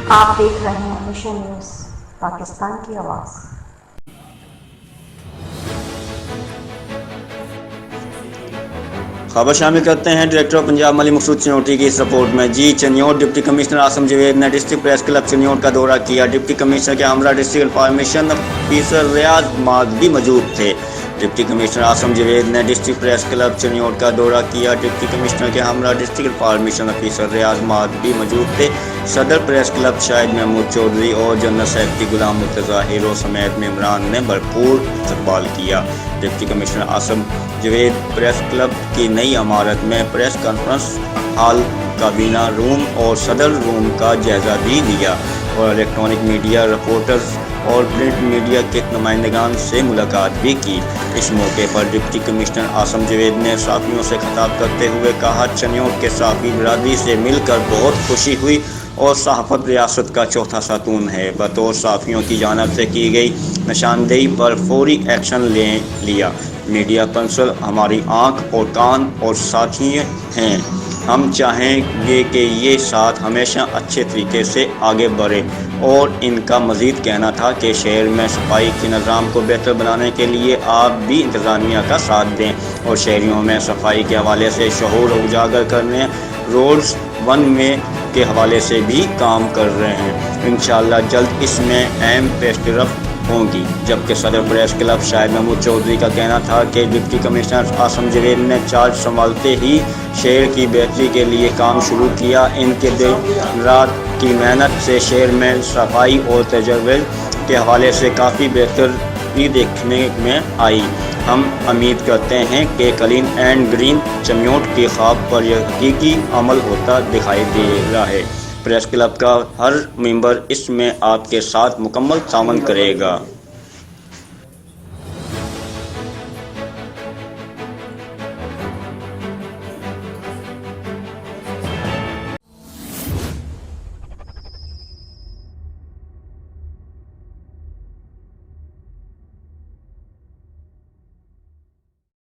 آپ دیکھ رہے ہیں مشن نیوز پاکستان کی آواز۔ خبر شامل کرتے ہیں ڈائریکٹر آف پنجاب مالی مقصود چنوٹی کی اس رپورٹ میں۔ چنیوٹ ڈپٹی کمشنر عاصم جوید نے ڈسٹرکٹ پریس کلب چنیوٹ کا دورہ کیا۔ ڈپٹی کمشنر کے ہمراہ ڈسٹرکٹ انفارمیشن آفیسر ریاض ماد بھی موجود تھے۔ ڈپٹی کمشنر عاصم جوید نے ڈسٹرکٹ پریس کلب چنیوٹ کا دورہ کیا۔ ڈپٹی کمشنر کے ہمراہ ڈسٹرکٹ انفارمیشن آفیسر ریاض ماد بھی موجود تھے۔ صدر پریس کلب شاہد محمود چودھری اور general secretary Ghulam Murtaza hero سمیت ممبران نے بھرپور استقبال کیا۔ Deputy commissioner Asim Javed press club کی نئی عمارت میں پریس کانفرنس ہال، کابینہ روم اور صدر روم کا جائزہ بھی لیا اور الیکٹرانک میڈیا رپورٹرز اور پرنٹ میڈیا کے نمائندگان سے ملاقات بھی کی۔ اس موقع پر ڈپٹی کمشنر عاصم جوید نے صحافیوں سے خطاب کرتے ہوئے کہا، چنیوٹ کے صحافی برادری سے مل کر بہت خوشی ہوئی اور صحافت ریاست کا چوتھا ستون ہے۔ بطور صحافیوں کی جانب سے کی گئی نشاندہی پر فوری ایکشن لیا۔ میڈیا کونسل ہماری آنکھ اور کان اور ساتھی ہیں۔ ہم چاہیں گے کہ یہ ساتھ ہمیشہ اچھے طریقے سے آگے بڑھے اور ان کا مزید کہنا تھا کہ شہر میں صفائی کے نظام کو بہتر بنانے کے لیے آپ بھی انتظامیہ کا ساتھ دیں اور شہریوں میں صفائی کے حوالے سے شعور اجاگر کرنے، روڈز ون وے کے حوالے سے بھی کام کر رہے ہیں۔ انشاءاللہ جلد اس میں اہم پیش رفت ہوں گی۔ جبکہ صدر پریس کلب شاہد محمود چودھری کا کہنا تھا کہ ڈپٹی کمشنر عاصم جوید نے چارج سنبھالتے ہی شہر کی بہتری کے لیے کام شروع کیا۔ ان کے دن رات کی محنت سے شہر میں صفائی اور تجربے کے حوالے سے کافی بہتری دیکھنے میں آئی۔ ہم امید کرتے ہیں کہ کلین اینڈ گرین چنیوٹ کے خواب پر حقیقی عمل ہوتا دکھائی دے رہا ہے۔ پریس کلب کا ہر ممبر اس میں آپ کے ساتھ مکمل تعاون کرے گا۔